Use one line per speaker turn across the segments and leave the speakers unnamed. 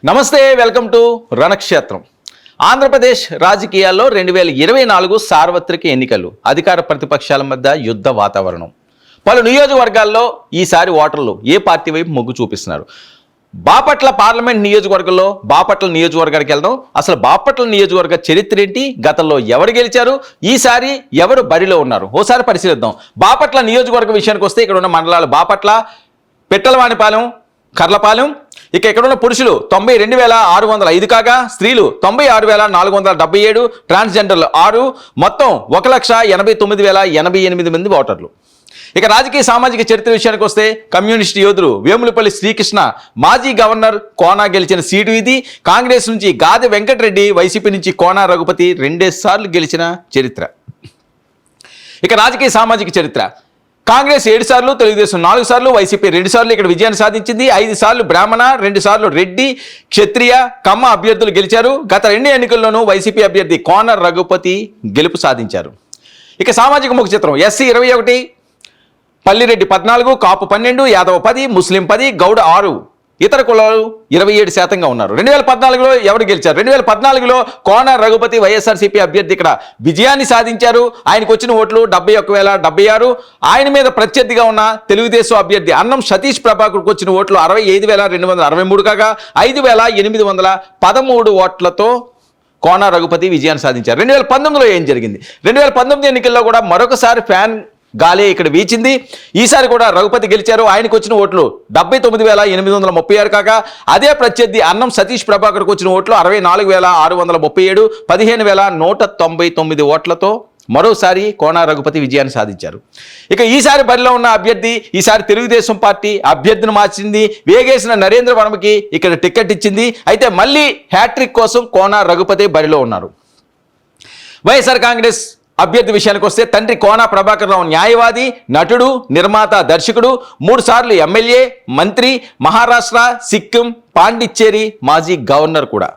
నమస్తే, welcome to రణక్షేత్రం. Andhra Pradesh రాజకీయాల్లో 2024 సార్వత్రిక ఎన్నికలు, అధికార ప్రతిపక్షాల మధ్య యుద్ధ వాతావరణం. పలు నియోజకవర్గాల్లో ఈసారి ఓటర్లు ఏ పార్టీ వైపు మొగ్గు చూపిస్తున్నారు? బాపట్ల పార్లమెంట్ నియోజకవర్గంలో బాపట్ల నియోజకవర్గానికి వెళ్దాం. అసలు బాపట్ల నియోజకవర్గ చరిత్ర ఏంటి, గతంలో ఎవరు గెలిచారు, ఈసారి ఎవరు బరిలో ఉన్నారు, ఓసారి పరిశీలిద్దాం. బాపట్ల నియోజకవర్గ విషయానికి వస్తే ఇక్కడ ఉన్న మండలాలు బాపట్ల, పిట్టలవానిపాలెం, కర్లపాలెం. ఇక ఇక్కడ ఉన్న పురుషులు 92,605 కాగా స్త్రీలు 96,477, ట్రాన్స్జెండర్లు 6, మొత్తం 1,89,088 మంది ఓటర్లు. ఇక రాజకీయ సామాజిక చరిత్ర విషయానికి వస్తే కమ్యూనిస్ట్ యోధుడు వేములపల్లి శ్రీకృష్ణ మాజీ గవర్నర్ కోనా గెలిచిన సీటు ఇది. కాంగ్రెస్ నుంచి గాదె వెంకటరెడ్డి, వైసీపీ నుంచి కోనా రఘుపతి 2 సార్లు గెలిచిన చరిత్ర. ఇక రాజకీయ సామాజిక చరిత్ర, కాంగ్రెస్ 7 సార్లు, తెలుగుదేశం 4 సార్లు, వైసీపీ 2 సార్లు ఇక్కడ విజయాన్ని సాధించింది. 5 సార్లు బ్రాహ్మణ, 2 సార్లు రెడ్డి, క్షత్రియ, కమ్మ అభ్యర్థులు గెలిచారు. గత 2 ఎన్నికల్లోనూ వైసీపీ అభ్యర్థి కోన రఘుపతి గెలుపు సాధించారు. ఇక సామాజిక ముఖ చిత్రం, ఎస్సీ 21, పల్లిరెడ్డి 14, కాపు 12, యాదవ 10, ముస్లిం 10, గౌడ 6, ఇతర కులాలు 27% ఉన్నారు. 2014లో ఎవరు గెలిచారు? 2014లో కోన రఘుపతి వైఎస్ఆర్సీపీ అభ్యర్థి ఇక్కడ విజయాన్ని సాధించారు. ఆయనకు వచ్చిన ఓట్లు 71,076. ఆయన మీద ప్రత్యర్థిగా ఉన్న తెలుగుదేశం అభ్యర్థి అన్నం సతీష్ ప్రభాకర్కు వచ్చిన ఓట్లు 65,263 కాగా 5,813 ఓట్లతో కోన రఘుపతి విజయాన్ని సాధించారు. 2019లో ఏం జరిగింది? 2019 ఎన్నికల్లో కూడా మరొకసారి ఫ్యాన్ గాలి ఇక్కడ వీచింది. ఈసారి కూడా రఘుపతి గెలిచారు. ఆయనకు వచ్చిన ఓట్లు 79,836 కాగా అదే ప్రత్యర్థి అన్నం సతీష్ ప్రభాకర్కు వచ్చిన ఓట్లు 64,637, 15,199 ఓట్లతో మరోసారి కోన రఘుపతి విజయాన్ని సాధించారు. ఇక ఈసారి బరిలో ఉన్న అభ్యర్థి ఈసారి తెలుగుదేశం పార్టీ అభ్యర్థిని మార్చింది. వేగేసిన నరేంద్ర వర్మకి ఇక్కడ టికెట్ ఇచ్చింది. అయితే మళ్ళీ హ్యాట్రిక్ కోసం కోన రఘుపతి బరిలో ఉన్నారు. వైఎస్ఆర్ కాంగ్రెస్ అభ్యర్థి విషయానికి వస్తే తండ్రి కోన ప్రభాకర్ రావు న్యాయవాది, నటుడు, నిర్మాత, దర్శకుడు, 3 సార్లు ఎమ్మెల్యే, మంత్రి, మహారాష్ట్ర, సిక్కిం, పాండిచ్చేరి మాజీ గవర్నర్ కూడా.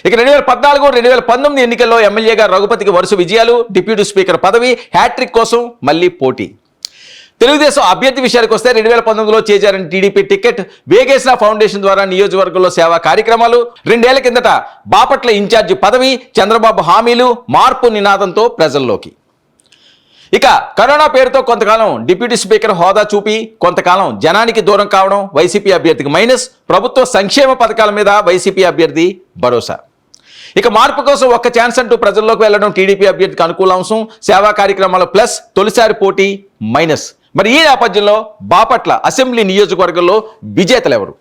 ఇక 2014, 2019 ఎన్నికల్లో ఎమ్మెల్యేగా రఘుపతికి వరుస విజయాలు, డిప్యూటీ స్పీకర్ పదవి, హ్యాట్రిక్ కోసం మళ్ళీ పోటీ. తెలుగుదేశం అభ్యర్థి విషయానికి వస్తే 2019లో చేజారిన టీడీపీ టికెట్, వేగేసిన ఫౌండేషన్ ద్వారా నియోజకవర్గంలో సేవా కార్యక్రమాలు, 2 ఏళ్ల కిందట బాపట్ల ఇన్ఛార్జి పదవి, చంద్రబాబు హామీలు, మార్పు నినాదంతో ప్రజల్లోకి. ఇక కరోనా పేరుతో కొంతకాలం డిప్యూటీ స్పీకర్ హోదా చూపి కొంతకాలం జనానికి దూరం కావడం వైసీపీ అభ్యర్థికి మైనస్. ప్రభుత్వ సంక్షేమ పథకాల మీద వైసీపీ అభ్యర్థి భరోసా. ఇక మార్పు కోసం ఒక్క ఛాన్స్ అంటూ ప్రజల్లోకి వెళ్లడం టీడీపీ అభ్యర్థికి అనుకూల అంశం. సేవా కార్యక్రమాలు ప్లస్, తొలిసారి పోటీ మైనస్. మరి ఈ నేపథ్యంలో బాపట్ల అసెంబ్లీ నియోజకవర్గంలో విజేతలు ఎవరు?